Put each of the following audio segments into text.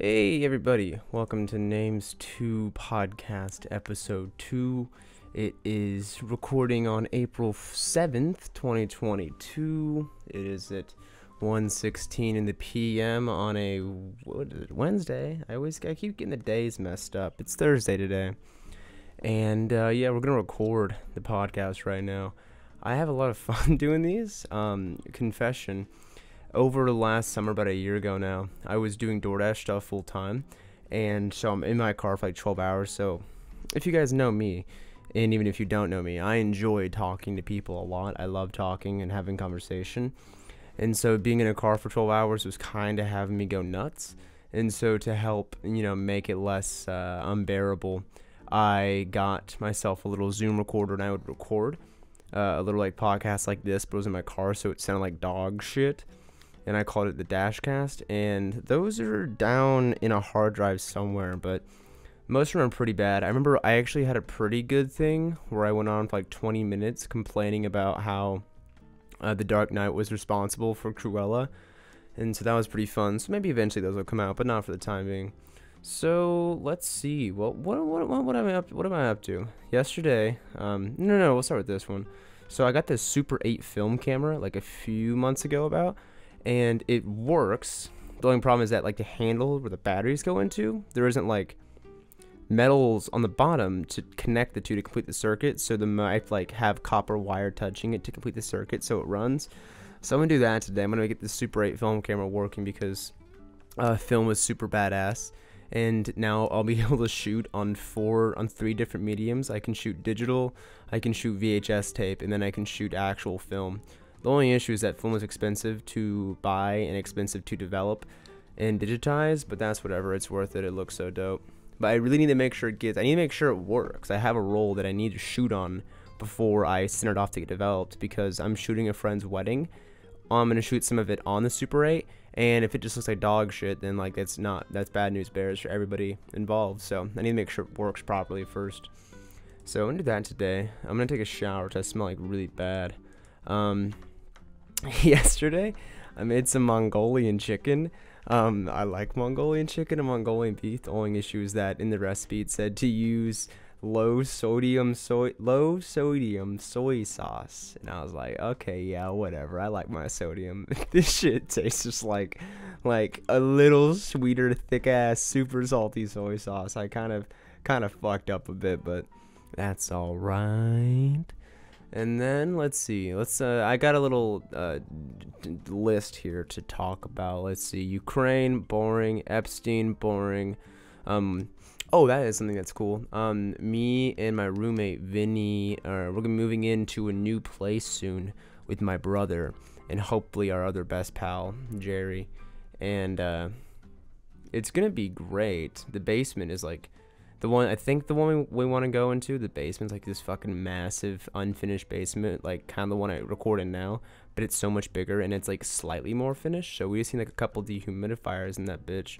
Hey everybody, welcome to Names 2 podcast episode 2. It is recording on April 7th, 2022. It is at 1:16 in the PM on a, what is it, Wednesday? I keep getting the days messed up. It's Thursday today. And yeah, we're going to record the podcast right now. I have a lot of fun doing these. Confession. Over the last summer, about a year ago now, I was doing DoorDash stuff full time, and so I'm in my car for like 12 hours. So if you guys know me, and even if you don't know me, I enjoy talking to people a lot. I love talking and having conversation, and so being in a car for 12 hours was kind of having me go nuts. And so to help, make it less unbearable, I got myself a little Zoom recorder, and I would record a little like podcast like this, but it was in my car, so it sounded like dog shit. And I called it the Dashcast, and those are down in a hard drive somewhere, but most of them are pretty bad. I remember I actually had a pretty good thing where I went on for like 20 minutes complaining about how The Dark Knight was responsible for Cruella, and so that was pretty fun. So maybe eventually those will come out, but not for the time being. So let's see. Well, what am I up? What am I up to? Yesterday, no, we'll start with this one. So I got this Super 8 film camera like a few months ago and it works. The only problem is that like the handle where the batteries go into, there isn't like metals on the bottom to connect the two to complete the circuit, so I have to like have copper wire touching it to complete the circuit so it runs. So I'm gonna do that today. I'm gonna get this Super 8 film camera working because film is super badass, and now I'll be able to shoot on 3 different mediums. I can shoot digital, I can shoot VHS tape, and then I can shoot actual film. The only issue is that film is expensive to buy and expensive to develop and digitize, but that's whatever. It's worth it. It looks so dope. But I really need to make sure I need to make sure it works. I have a roll that I need to shoot on before I send it off to get developed because I'm shooting a friend's wedding. I'm going to shoot some of it on the Super 8, and if it just looks like dog shit, then like that's bad news bears for everybody involved. So I need to make sure it works properly first. So I'm going to do that today. I'm going to take a shower because I smell like really bad. Yesterday I made some Mongolian chicken. I like Mongolian chicken and Mongolian beef. The only issue is that in the recipe it said to use low sodium soy sauce, and I was like, okay, yeah, whatever, I like my sodium. This shit tastes just like a little sweeter, thick ass super salty soy sauce. I kind of fucked up a bit, but that's all right. And then let's see. I got a little list here to talk about. Let's see. Ukraine, boring. Epstein, boring. Oh, that is something that's cool. Me and my roommate Vinny we're gonna be moving into a new place soon with my brother and hopefully our other best pal Jerry. And it's gonna be great. The basement is like the one we want to go into. The basement's like this fucking massive unfinished basement, like kind of the one I record in now, but it's so much bigger and it's like slightly more finished. So we just need like a couple dehumidifiers in that bitch.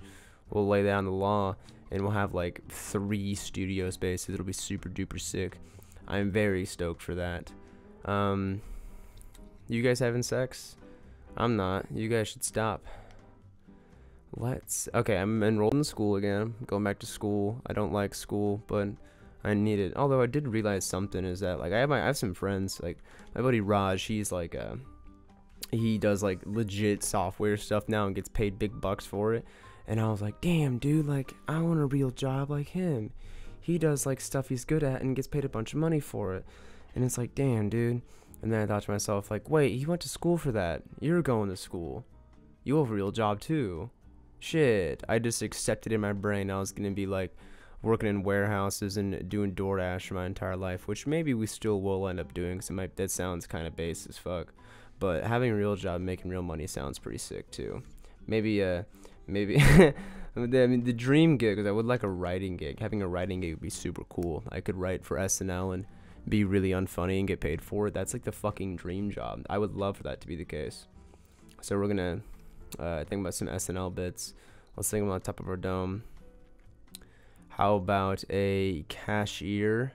We'll lay down the law and we'll have like 3 studio spaces. It'll be super duper sick. I'm very stoked for that. You guys having sex? I'm not. You guys should stop. Okay, I'm enrolled in school again. I'm going back to school. I don't like school, but I need it. Although I did realize something is that like I have some friends, like my buddy Raj. He's like he does like legit software stuff now and gets paid big bucks for it. And I was like, damn, dude, like I want a real job like him. He does like stuff he's good at and gets paid a bunch of money for it. And it's like, damn, dude. And then I thought to myself, like, wait, he went to school for that. You're going to school. You have a real job too. Shit, I just accepted in my brain I was gonna be like working in warehouses and doing DoorDash for my entire life, which maybe we still will end up doing, because that sounds kind of base as fuck. But having a real job, making real money sounds pretty sick too. Maybe I mean, the dream gig is I would like a writing gig. Having a writing gig would be super cool. I could write for SNL and be really unfunny and get paid for it. That's like the fucking dream job. I would love for that to be the case. So we're gonna think about some SNL bits. Let's think about the top of our dome. How about a cashier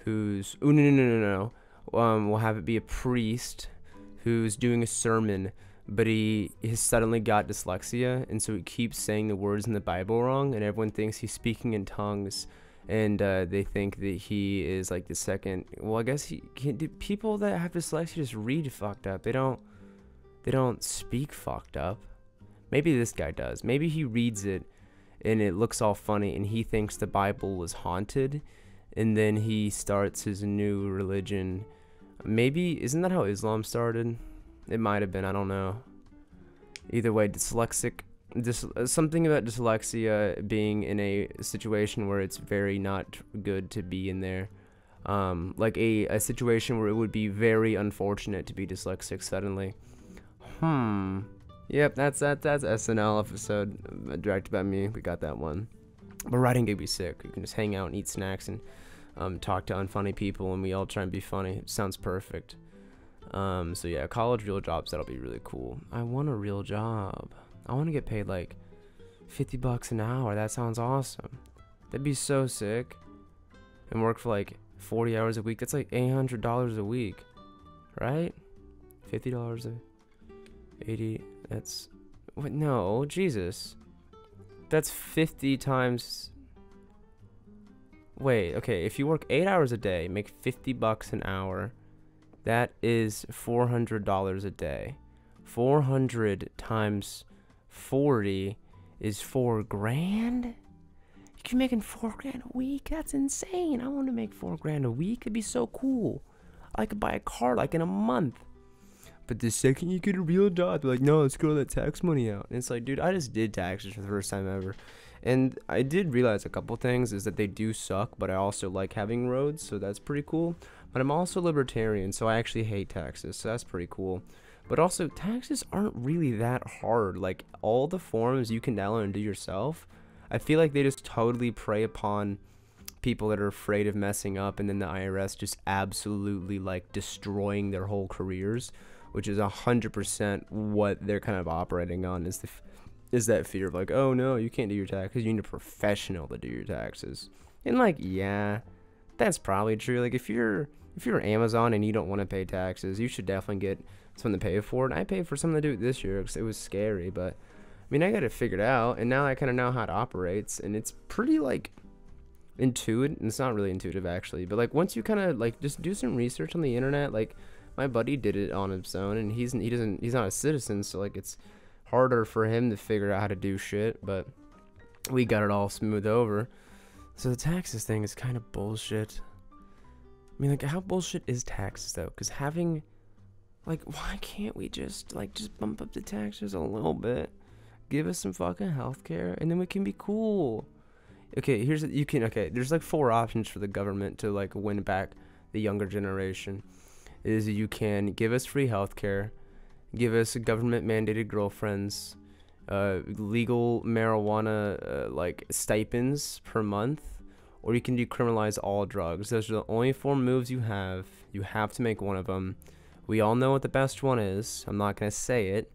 who's... Oh, no. We'll have it be a priest who's doing a sermon but he has suddenly got dyslexia, and so he keeps saying the words in the Bible wrong, and everyone thinks he's speaking in tongues, and they think that he is like the second. Well, I guess he can. People that have dyslexia just read fucked up. They don't speak fucked up. Maybe this guy does. Maybe he reads it and it looks all funny, and he thinks the Bible was haunted, and then he starts his new religion. Maybe, isn't that how Islam started? It might have been, I don't know. Either way, something about dyslexia being in a situation where it's very not good to be in there. Like a situation where it would be very unfortunate to be dyslexic suddenly. Yep, that's SNL episode directed by me. We got that one. But writing could be sick. You can just hang out and eat snacks and talk to unfunny people, and we all try and be funny. It sounds perfect. So yeah, college real jobs, that'll be really cool. I want a real job. I want to get paid like $50 an hour. That sounds awesome. That'd be so sick. And work for like 40 hours a week. That's like $800 a week, right? $50 a 80. That's what? No, Jesus. That's 50 times. Wait, okay. If you work 8 hours a day, make $50 an hour. That is $400 a day. 400 times 40 is $4,000. You're making $4,000 a week. That's insane. I want to make $4,000 a week. It'd be so cool. I could buy a car like in a month. But the second you get a real job, they're like, no, let's grow that tax money out. And it's like, dude, I just did taxes for the first time ever. And I did realize a couple things is that they do suck, but I also like having roads, so that's pretty cool. But I'm also libertarian, so I actually hate taxes, so that's pretty cool. But also, taxes aren't really that hard. Like, all the forms you can download and do yourself, I feel like they just totally prey upon people that are afraid of messing up, and then the IRS just absolutely, like, destroying their whole careers, which is 100% what they're kind of operating on, is that fear of like, oh no, you can't do your taxes, you need a professional to do your taxes. And like, yeah, that's probably true. Like, if you're Amazon and you don't want to pay taxes, you should definitely get someone to pay for it. I paid for someone to do it this year because it was scary, but I mean, I got it figured out, and now I kind of know how it operates, and it's pretty like intuitive. It's not really intuitive actually, but like once you kind of like just do some research on the internet, like my buddy did it on his own, and he's not a citizen, so like it's harder for him to figure out how to do shit, but we got it all smoothed over. So the taxes thing is kind of bullshit. I mean, like, how bullshit is taxes though? Because having, like, why can't we just bump up the taxes a little bit, give us some fucking healthcare, and then we can be cool. Okay, there's like 4 options for the government to like win back the younger generation. Is you can give us free healthcare, give us government mandated girlfriends, legal marijuana like stipends per month, or you can decriminalize all drugs. Those are the only 4 moves you have. You have to make one of them. We all know what the best one is. I'm not gonna say it,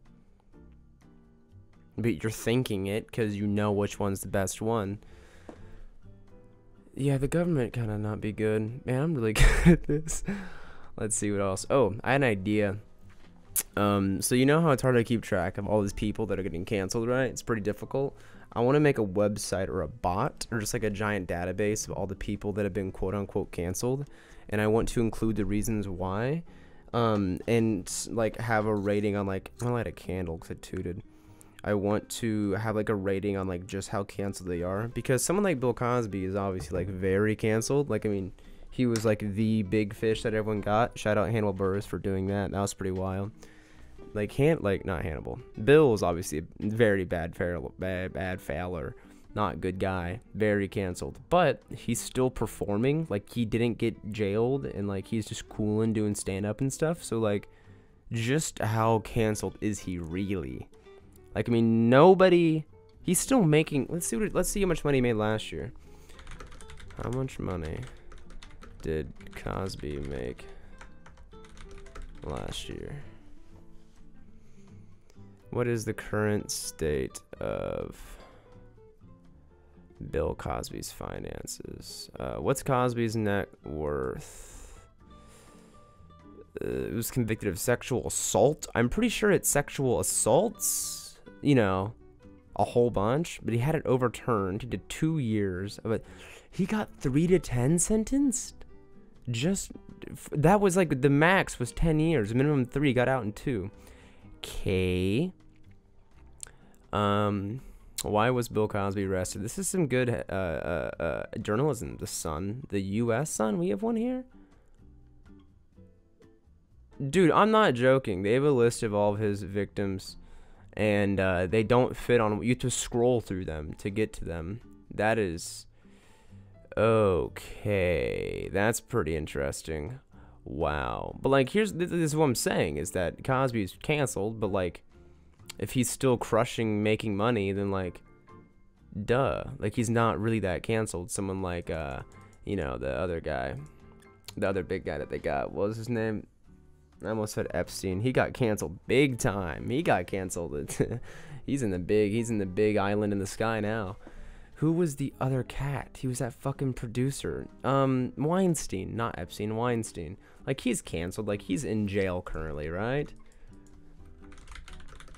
but you're thinking it because you know which one's the best one. Yeah, the government kind of not be good. Man, I'm really good at this. Let's see what else. Oh, I had an idea. So you know how it's hard to keep track of all these people that are getting canceled, right? It's pretty difficult. I want to make a website or a bot or just like a giant database of all the people that have been quote unquote canceled, and I want to include the reasons why, and like have a rating on like, I'm gonna light a candle because it tooted. I want to have like a rating on like just how canceled they are, because someone like Bill Cosby is obviously like very canceled. Like, I mean, he was like the big fish that everyone got. Shout out Hannibal Buress for doing that. That was pretty wild. Like, not Hannibal. Bill was obviously a very bad failer, not good guy, very canceled. But he's still performing. Like, he didn't get jailed, and like he's just cool and doing stand up and stuff. So like, just how canceled is he really? Like, I mean, he's still making. Let's see how much money he made last year. How much money did Cosby make last year? What is the current state of Bill Cosby's finances? What's Cosby's net worth? was convicted of sexual assault. I'm pretty sure it's sexual assaults, you know, a whole bunch, but he had it overturned. He did 2 years, but he got 3 to 10 sentenced. Just that was like the max was 10 years, minimum 3, got out in 2. Okay. Why was Bill Cosby arrested? This is some good journalism. The Sun, the U.S. Sun. We have one here. Dude, I'm not joking. They have a list of all of his victims, and they don't fit on. You have to scroll through them to get to them. That is okay. That's pretty interesting. Wow. But like, this is what I'm saying is that Cosby's canceled, but like, if he's still crushing, making money, then like, duh. Like, he's not really that canceled. Someone like, you know, the other guy, the other big guy that they got. What was his name? I almost said Epstein. He got canceled big time. He got canceled. He's in the big island in the sky now. Who was the other cat? He was that fucking producer. Weinstein, not Epstein, Weinstein. Like, he's canceled. Like, he's in jail currently, right?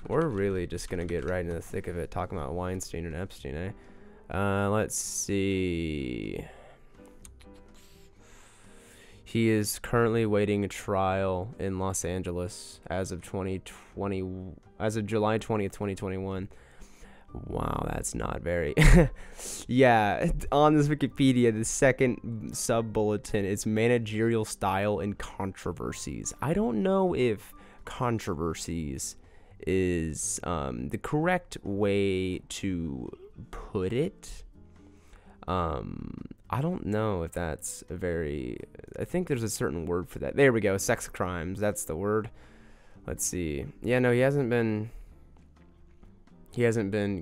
We're really just gonna get right in the thick of it talking about Weinstein and Epstein, eh? Let's see. He is currently waiting a trial in Los Angeles as of July 20th, 2021. Wow, that's not very... Yeah, on this Wikipedia, the second sub-bulletin is managerial style and controversies. I don't know if controversies is the correct way to put it. I don't know if that's a very... I think there's a certain word for that. There we go, sex crimes, that's the word. Let's see. Yeah, no, he hasn't been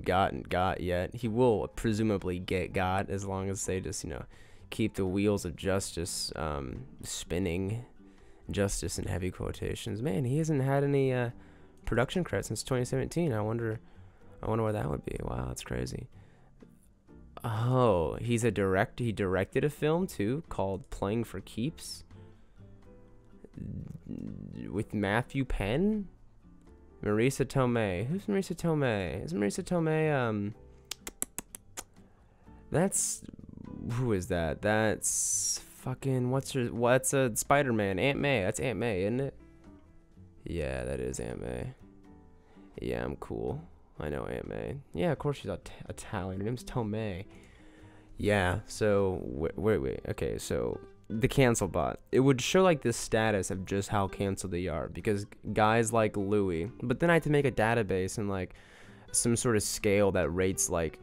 got yet. He will presumably get got as long as they just, you know, keep the wheels of justice spinning. Justice in heavy quotations. Man, he hasn't had any production credits since 2017. I wonder why that would be. Wow, that's crazy. Oh, he's a director. He directed a film too called Playing for Keeps with Matthew Penn, Marisa Tomei. Who's Marisa Tomei? Is Marisa Tomei that's who is that? That's fucking what's a Spider-Man? Aunt May. That's Aunt May, isn't it? Yeah, that is Aunt May. Yeah, I'm cool. I know Aunt May. Yeah, of course she's Italian. Her name's Tomei. Yeah, so, wait. Okay, so, the cancel bot. It would show, like, the status of just how canceled they are. Because guys like Louis. But then I had to make a database and, like, some sort of scale that rates, like,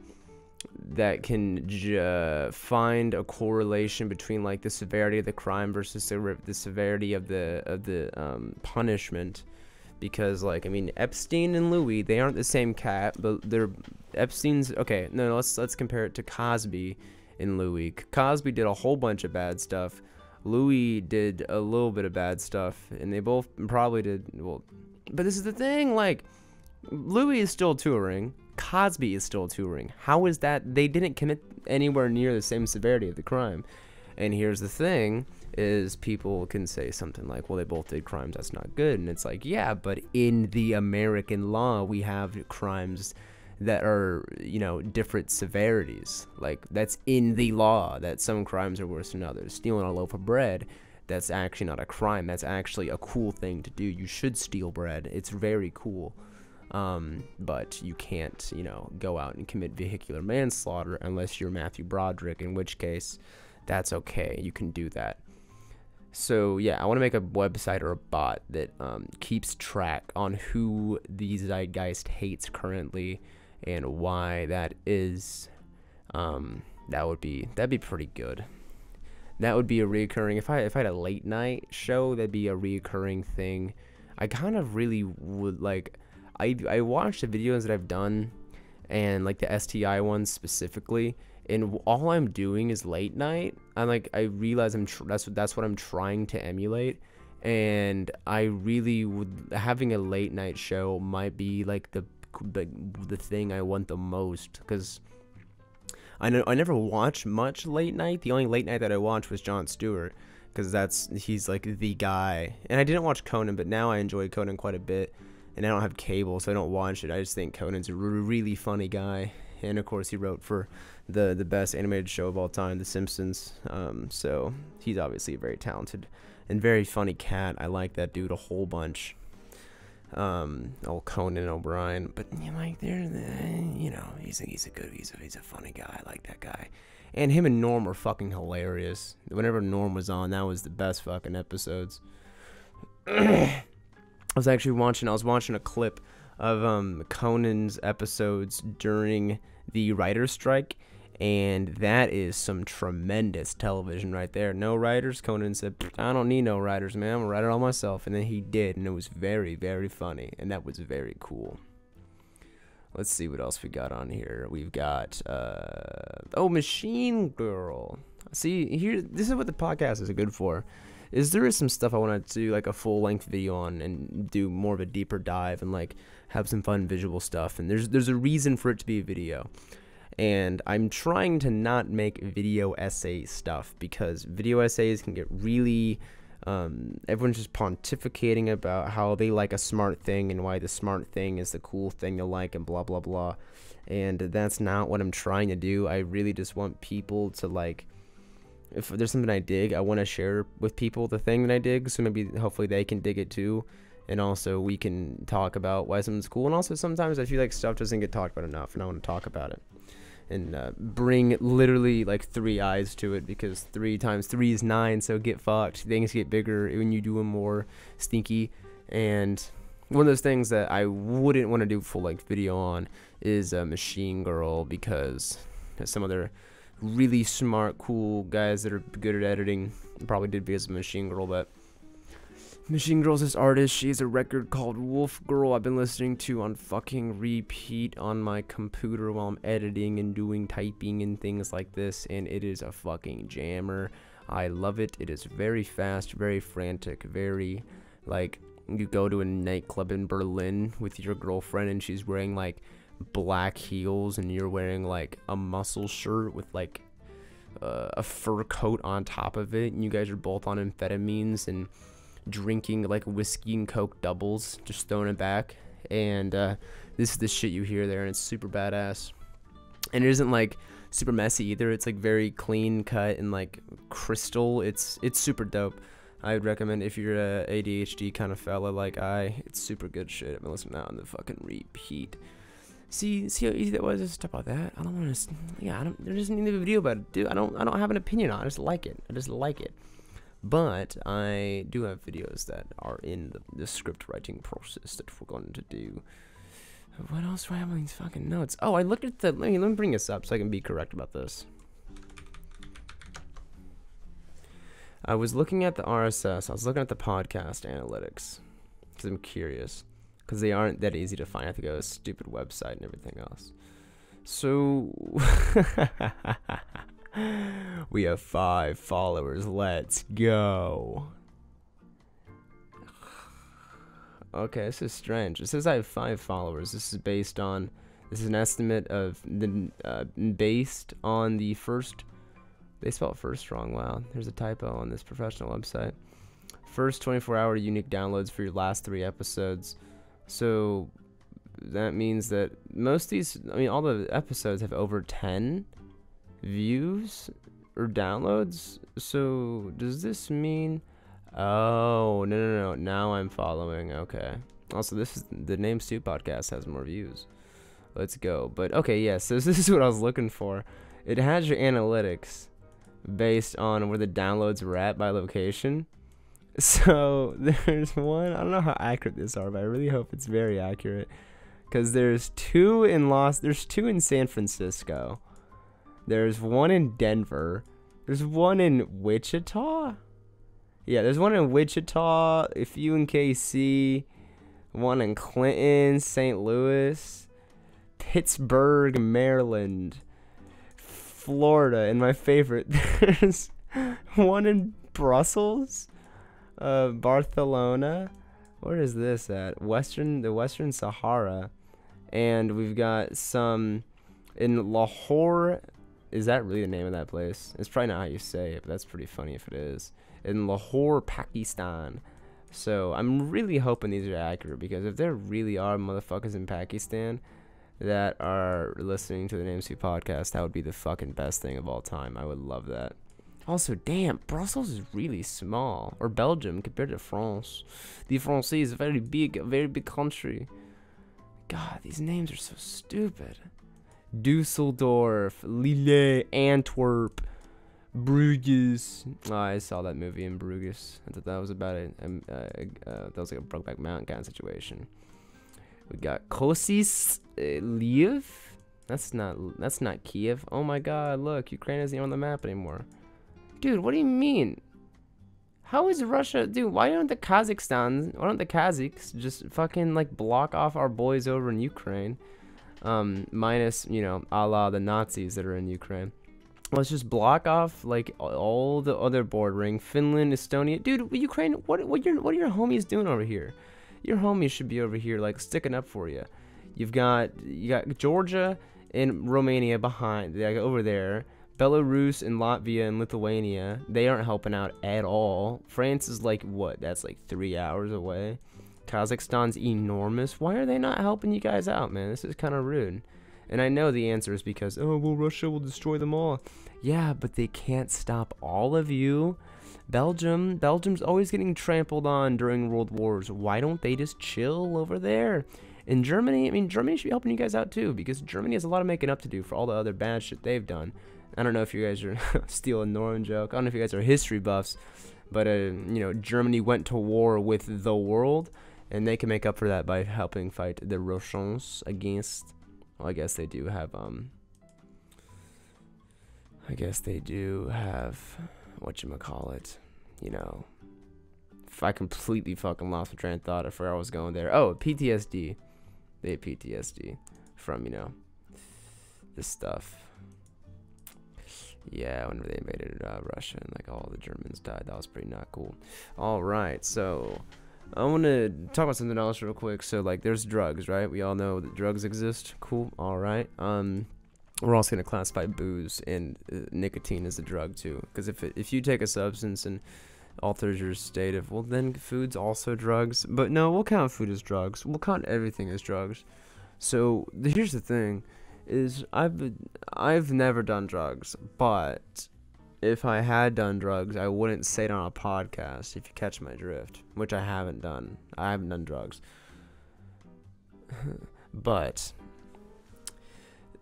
that can find a correlation between, like, the severity of the crime versus the severity of the punishment. Because, like, I mean, Epstein and Louis, they aren't the same cat, but they're Epstein's... Okay, no, let's compare it to Cosby and Louis. Cosby did a whole bunch of bad stuff. Louis did a little bit of bad stuff, and they both probably did... Well, but this is the thing, like, Louis is still touring. Cosby is still touring. How is that? They didn't commit anywhere near the same severity of the crime. And here's the thing... is people can say something like, well, they both did crimes, that's not good. And it's like, yeah, but in the American law, we have crimes that are, you know, different severities. Like, that's in the law, that some crimes are worse than others. Stealing a loaf of bread, that's actually not a crime. That's actually a cool thing to do. You should steal bread. It's very cool. But you can't, you know, go out and commit vehicular manslaughter unless you're Matthew Broderick, in which case, that's okay. You can do that. So, yeah, I want to make a website or a bot that keeps track on who the zeitgeist hates currently and why that is. That'd be pretty good. That would be a reoccurring... If I had a late night show, that'd be a reoccurring thing. I kind of really would, like... I watched the videos that I've done, and, like, the STI ones specifically... And all I'm doing is late night. I realize that's what I'm trying to emulate, and I really would having a late night show might be like the thing I want the most, because I never watched much late night. The only late night that I watched was Jon Stewart, because he's like the guy. And I didn't watch Conan, but now I enjoy Conan quite a bit. And I don't have cable, so I don't watch it. I just think Conan's a really funny guy. And of course, he wrote for the best animated show of all time, The Simpsons. So he's obviously a very talented and very funny cat. I like that dude a whole bunch. Old Conan O'Brien, but like he's a funny guy. I like that guy. And him and Norm were fucking hilarious. Whenever Norm was on, that was the best fucking episodes. I was watching a clip of Conan's episodes during the writer's strike, and that is some tremendous television right there. No writers. Conan said, I don't need no writers, man. I'm gonna write it all myself. And then he did, and it was very, very funny, and that was very cool. Let's see what else we got on here. We've got, Machine Girl. See, here, this is what the podcast is good for. There is some stuff I want to do, like a full-length video on and do more of a deeper dive and, like, have some fun visual stuff. And there's a reason for it to be a video. And I'm trying to not make video essay stuff because video essays can get really... everyone's just pontificating about how they like a smart thing and why the smart thing is the cool thing to like and blah, blah, blah. And that's not what I'm trying to do. I really just want people to, like... If there's something I dig, I want to share with people the thing that I dig, so maybe hopefully they can dig it too, and also we can talk about why something's cool. And also sometimes I feel like stuff doesn't get talked about enough, and I want to talk about it and bring literally like 3 eyes to it, because 3 times 3 is 9, so get fucked. Things get bigger when you do them more stinky. And one of those things that I wouldn't want to do full length video on is Machine Girl, because some other really smart, cool guys that are good at editing probably did because of Machine Girl. But Machine Girl's this artist. She has a record called Wolf Girl I've been listening to on fucking repeat on my computer while I'm editing and doing typing and things like this, and it is a fucking jammer. I love it. It is very fast, very frantic, very like you go to a nightclub in Berlin with your girlfriend and she's wearing like black heels and you're wearing like a muscle shirt with like a fur coat on top of it, and you guys are both on amphetamines and drinking like whiskey and coke doubles, just throwing it back. And this is the shit you hear there, and it's super badass. And it isn't like super messy either. It's like very clean cut and like crystal. It's super dope. I would recommend if you're a ADHD kind of fella like it's super good shit. I've been listening to that on the fucking repeat. See how easy that was? Just talk about that. I don't want to. Yeah, there doesn't need to be a video about it, dude. I don't have an opinion on it. I just like it. But I do have videos that are in the script writing process that we're going to do. What else do I have on these fucking notes? Oh, I looked at let me bring this up so I can be correct about this. I was looking at the RSS. I was looking at the podcast analytics because I'm curious. Because they aren't that easy to find. I have to go to a stupid website and everything else. So, we have 5 followers. Let's go. Okay, this is strange. It says I have 5 followers. This is an estimate of based on the first. They spelled first wrong. Wow, there's a typo on this professional website. First 24-hour unique downloads for your last 3 episodes. So that means that all the episodes have over 10 views or downloads. So does this mean, oh, no, now I'm following. Okay. Also, this is the Names 2 podcast has more views. Let's go. But okay, yeah, so this is what I was looking for. It has your analytics based on where the downloads were at by location. So there's one, I don't know how accurate these are, but I really hope it's very accurate, because there's 2 in San Francisco, there's 1 in Denver, there's 1 in Wichita, yeah, there's 1 in Wichita, a few in KC, 1 in Clinton, St. Louis, Pittsburgh, Maryland, Florida, and my favorite, there's 1 in Brussels, Barcelona, where is this at? The Western Sahara, and we've got some in Lahore, is that really the name of that place? It's probably not how you say it, but that's pretty funny if it is. In Lahore, Pakistan. So I'm really hoping these are accurate, because if there really are motherfuckers in Pakistan that are listening to the Names 2 podcast, that would be the fucking best thing of all time. I would love that. Also, damn, Brussels is really small. Or Belgium compared to France. The Français is a very big country. God, these names are so stupid. Dusseldorf, Lille, Antwerp, Bruges. Oh, I saw that movie in Bruges. I thought that was about that was like a Brokeback Mountain kind of situation. We got Kosis, Lviv. That's not Kiev. Oh my God! Look, Ukraine isn't on the map anymore. Dude, what do you mean? How is Russia, dude? Why don't the Kazakhs just fucking like block off our boys over in Ukraine? Minus, you know, a la the Nazis that are in Ukraine. Let's just block off like all the other bordering, Finland, Estonia. Dude, Ukraine, what are your homies doing over here? Your homies should be over here like sticking up for you. You got Georgia and Romania behind, like over there. Belarus and Latvia and Lithuania, they aren't helping out at all. France is like, what? That's like 3 hours away. Kazakhstan's enormous. Why are they not helping you guys out, man? This is kind of rude. And I know the answer is because, oh, well, Russia will destroy them all. Yeah, but they can't stop all of you. Belgium's always getting trampled on during world wars. Why don't they just chill over there? In Germany, I mean, Germany should be helping you guys out too, because Germany has a lot of making up to do for all the other bad shit they've done. I don't know if you guys are steal a Norman joke. I don't know if you guys are history buffs, but you know, Germany went to war with the world, and they can make up for that by helping fight the Russians against. Well, I guess they do have whatchamacallit, you know. If I completely fucking lost my train of thought, I forgot I was going there. Oh, PTSD. They have PTSD from, you know, this stuff. Yeah, whenever they invaded Russia and like all the Germans died, that was pretty not cool. All right, so I want to talk about something else real quick. So like, there's drugs, right? We all know that drugs exist. Cool. All right. We're also gonna classify booze and nicotine as a drug too, because if you take a substance and alters your state of, well, then food's also drugs. But no, we'll count food as drugs. We'll count everything as drugs. So here's the thing. Is I've never done drugs, but if I had done drugs, I wouldn't say it on a podcast, if you catch my drift, which I haven't done. I haven't done drugs. But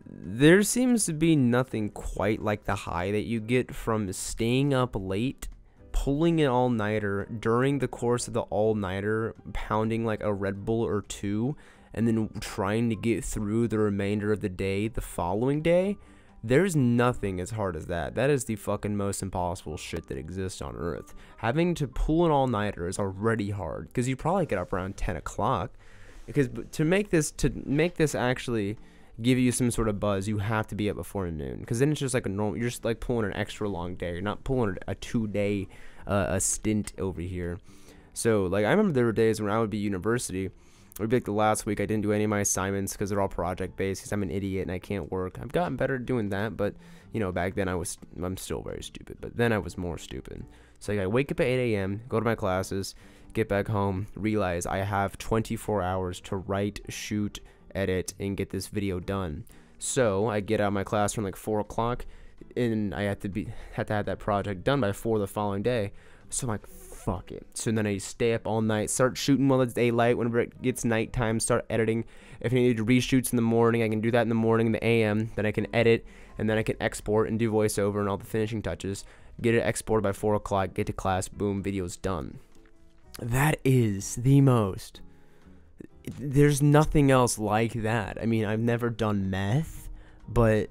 there seems to be nothing quite like the high that you get from staying up late, pulling an all-nighter during the course of the all-nighter, pounding like a Red Bull or two, and then trying to get through the remainder of the day the following day. There's nothing as hard as that. That is the fucking most impossible shit that exists on Earth. Having to pull an all-nighter is already hard, because you probably get up around 10 o'clock. Because to make this actually give you some sort of buzz, you have to be up before noon. Because then it's just like a normal, you're just like pulling an extra long day. You're not pulling a 2-day a stint over here. So like, I remember there were days when I would be university. It would be like the last week I didn't do any of my assignments because they're all project based, because I'm an idiot and I can't work. I've gotten better at doing that, but you know, back then I'm still very stupid, but then I was more stupid. So like, I wake up at 8 a.m., go to my classes, get back home, realize I have 24 hours to write, shoot, edit, and get this video done. So I get out of my class from like 4 o'clock, and I have to have that project done by 4 the following day. So I'm like, fuck it. So then I stay up all night, start shooting while it's daylight. Whenever it gets nighttime, start editing. If I need to reshoots in the morning, I can do that in the morning, in the AM. Then I can edit, and then I can export and do voiceover and all the finishing touches. Get it exported by 4 o'clock, get to class, boom, video's done. That is the most. There's nothing else like that. I mean, I've never done meth, but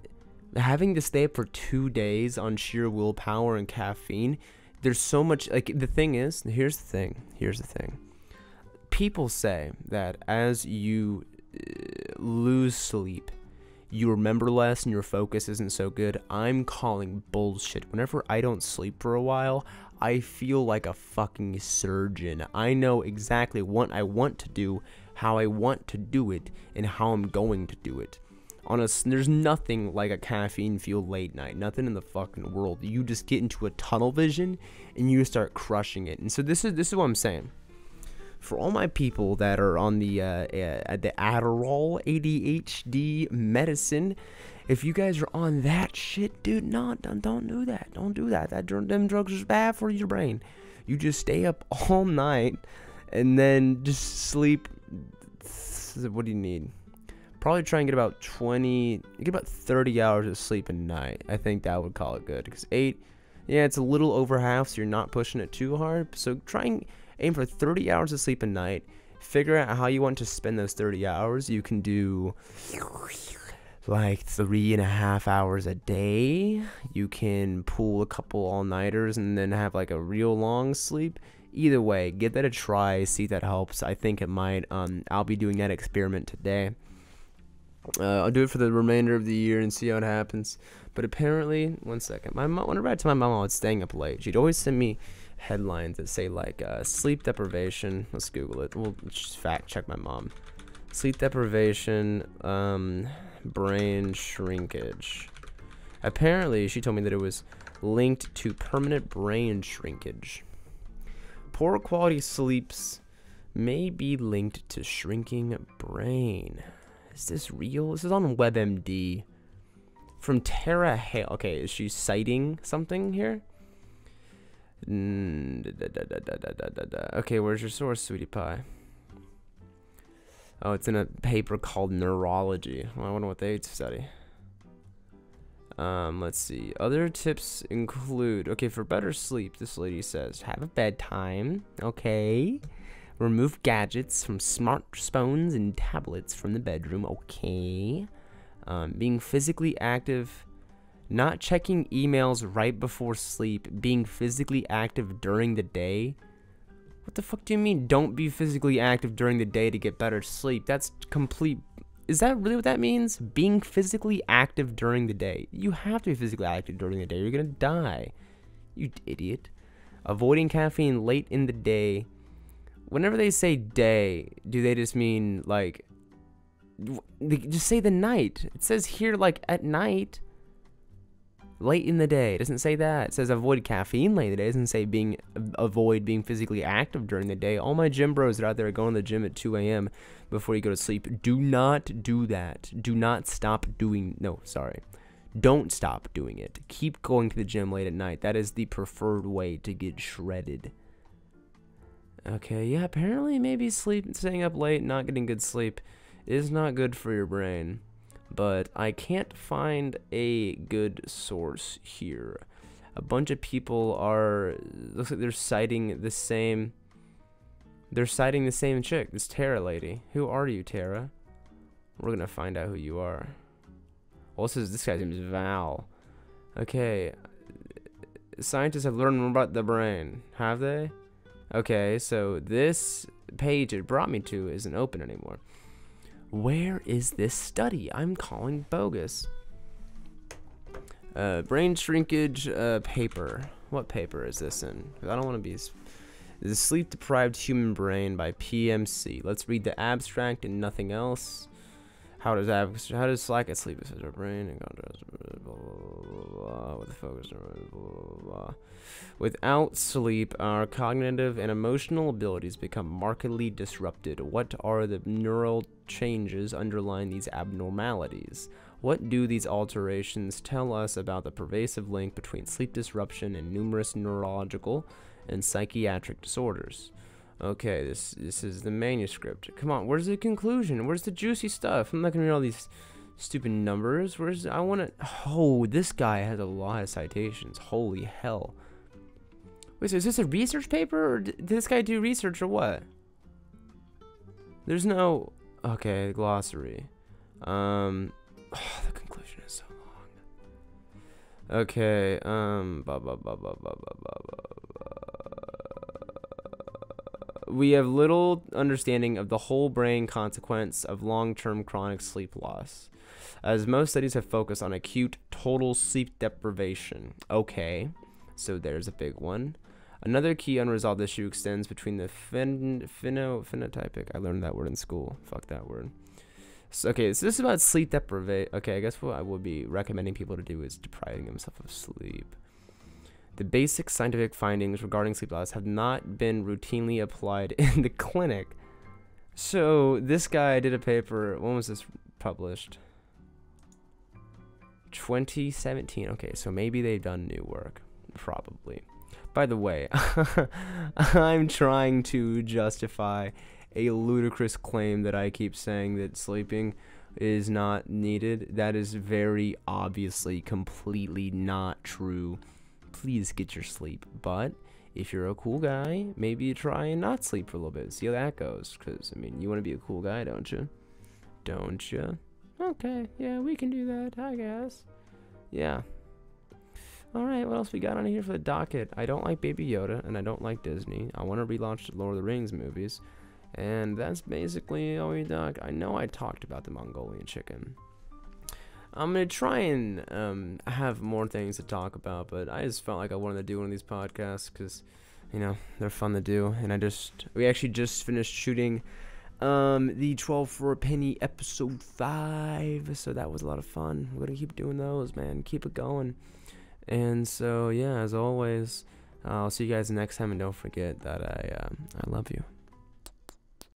having to stay up for 2 days on sheer willpower and caffeine, there's so much, like, the thing is, here's the thing. People say that as you lose sleep, you remember less and your focus isn't so good. I'm calling bullshit. Whenever I don't sleep for a while, I feel like a fucking surgeon. I know exactly what I want to do, how I want to do it, and how I'm going to do it. There's nothing like a caffeine-fueled late night. Nothing in the fucking world. You just get into a tunnel vision and you start crushing it. And so this is what I'm saying. For all my people that are on the Adderall ADHD medicine, if you guys are on that shit, dude, no, don't do that. Don't do that. Them drugs are bad for your brain. You just stay up all night and then just sleep. What do you need? Probably try and get about 30 hours of sleep a night. I think that would call it good. Because 8, yeah, it's a little over half, so you're not pushing it too hard. So try and aim for 30 hours of sleep a night. Figure out how you want to spend those 30 hours. You can do like 3.5 hours a day. You can pull a couple all-nighters and then have like a real long sleep. Either way, give that a try. See if that helps. I think it might. I'll be doing that experiment today. I'll do it for the remainder of the year and see how it happens. But apparently, one second. My mom, whenever I told my mom I was staying up late, she'd always send me headlines that say like sleep deprivation. Let's Google it. We'll just fact check my mom. Sleep deprivation, brain shrinkage. Apparently, she told me that it was linked to permanent brain shrinkage. Poor quality sleeps may be linked to shrinking brain. Is this real? This is on WebMD. From Tara Hale. Okay, is she citing something here? Okay, where's your source, sweetie pie? Oh, it's in a paper called Neurology. Well, I wonder what they study. Let's see. Other tips include, okay, for better sleep, this lady says, have a bedtime, okay. Remove gadgets from smartphones and tablets from the bedroom, okay. Being physically active, not checking emails right before sleep, being physically active during the day. What the fuck do you mean, don't be physically active during the day to get better sleep? That's complete. Is that really what that means? Being physically active during the day. You have to be physically active during the day. You're gonna die. You idiot. Avoiding caffeine late in the day. Whenever they say day, do they just mean like, they just say the night. It says here like at night. Late in the day. It doesn't say that. It says avoid caffeine late in the day. It doesn't say avoid being physically active during the day. All my gym bros that are out there going to the gym at 2 a.m. before you go to sleep, do not do that. Do not stop doing, no, sorry. Don't stop doing it. Keep going to the gym late at night. That is the preferred way to get shredded. Okay, yeah, apparently maybe staying up late, not getting good sleep is not good for your brain. But I can't find a good source here. A bunch of people looks like they're citing the same chick, this Tara lady. Who are you, Tara? We're gonna find out who you are. Well, this guy's name is Val. Okay. Scientists have learned more about the brain. Have they? Okay, so this page it brought me to isn't open anymore. Where is this study? I'm calling bogus. Brain shrinkage paper. What paper is this in? I don't want to be. The Sleep Deprived Human Brain by PMC. Let's read the abstract and nothing else. How does slack at sleep affect our brain and contrast blah, blah, blah, with the focus blah, blah, blah. Without sleep, our cognitive and emotional abilities become markedly disrupted. What are the neural changes underlying these abnormalities? What do these alterations tell us about the pervasive link between sleep disruption and numerous neurological and psychiatric disorders? Okay, this is the manuscript. Come on, where's the conclusion? Where's the juicy stuff? I'm not gonna read all these stupid numbers. I wanna. Oh, this guy has a lot of citations. Holy hell. Wait, so is this a research paper, or did this guy do research, or what? There's no. Okay, glossary. Oh, the conclusion is so long. Okay, we have little understanding of the whole brain consequence of long-term chronic sleep loss, as most studies have focused on acute total sleep deprivation. Okay, so there's a big one. Another key unresolved issue extends between the phenotypic. I learned that word in school. Fuck that word. So, okay, so this is about sleep deprivation. Okay, I guess what I would be recommending people to do is depriving themselves of sleep. The basic scientific findings regarding sleep loss have not been routinely applied in the clinic. So this guy did a paper. When was this published? 2017. Okay, so maybe they've done new work. Probably. By the way, I'm trying to justify a ludicrous claim that I keep saying that sleeping is not needed. That is very obviously completely not true. Please get your sleep. But if you're a cool guy, maybe you try and not sleep for a little bit. See how that goes. Because, I mean, you want to be a cool guy, don't you? Don't you? Okay, yeah, we can do that, I guess. Yeah. Alright, what else we got on here for the docket? I don't like Baby Yoda, and I don't like Disney. I want to relaunch the Lord of the Rings movies. And that's basically all we talk. I know I talked about the Mongolian chicken. I'm going to try and have more things to talk about, but I just felt like I wanted to do one of these podcasts because, you know, they're fun to do. And we actually just finished shooting the 12 for a Penny episode 5, so that was a lot of fun. We're going to keep doing those, man. Keep it going. And so, yeah, as always, I'll see you guys next time, and don't forget that I love you.